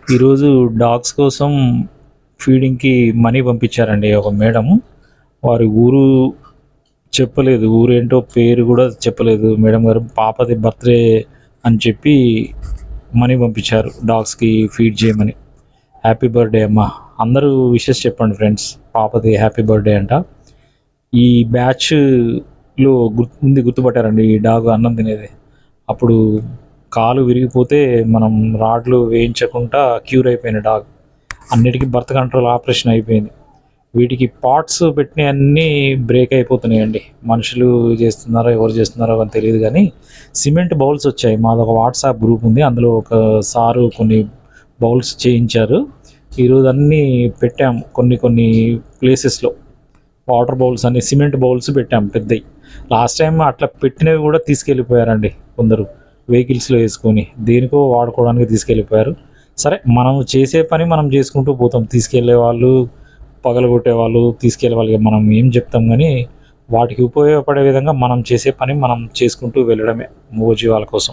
ఈరోజు డాగ్స్ కోసం ఫీడింగ్‌కి మనీ పంపించారండి ఒక మేడం. వారి ఊరు చెప్పలేదు. ఊరేంటో పేరు గూడా చెప్పలేదు మేడం గారు. పాపది బర్త్‌డే అని చెప్పి మనీ పంపించారు డాగ్స్‌కి ఫీడ్ చేయమని. హ్యాపీ బర్త్‌డే అమ్మా! అందరూ విషెస్ చెప్పండి ఫ్రెండ్స్. పాపది హ్యాపీ బర్త్‌డే అంట. ఈ బ్యాచ్‌లో గుర్తుపట్టారండి ఈ డాగ్ అన్నం తినేది. అప్పుడు కాలు విరిగిపోతే మనం రాడ్లు వేయించకుండా క్యూర్ అయిపోయిన డాగ్. అన్నిటికీ బర్త్ కంట్రోల్ ఆపరేషన్ అయిపోయింది. వీటికి పాట్స్ పెట్టినయన్నీ బ్రేక్ అయిపోతున్నాయండి. మనుషులు చేస్తున్నారో, ఎవరు చేస్తున్నారో అని తెలీదు గానీ, సిమెంట్ బౌల్స్ వచ్చాయి. మాదొక వాట్సాప్ గ్రూప్ ఉంది. అందులో ఒక సారు కొన్ని బౌల్స్ చేయించారు. ఈరోజు అన్నీ పెట్టాము కొన్ని ప్లేసెస్‌లో. వాటర్ బౌల్స్ అన్ని సిమెంట్ బౌల్స్ పెట్టాం పెద్దయి. లాస్ట్ టైం అట్లా పెట్టినవి కూడా తీసుకెళ్ళిపోయారండి కొందరు వెహికల్స్‌లో యేసుకొని. దేనికో వాడుకోవడానికి తీసుకెళ్ళిపోయారు. సరే మనం చేసే పని మనం చేసుకుంటూ పోతాం. తీసుకెళ్ళేవాళ్ళు, పగలగొట్టేవాళ్ళు, తీసుకెళ్ళే వాళ్ళకి మనం ఏం చెప్తాం గానీ, వాటికి ఉపయోగపడే విధంగా మనం చేసే పని మనం చేసుకుంటూ వెళ్ళడమే మూగజీవాల కోసం.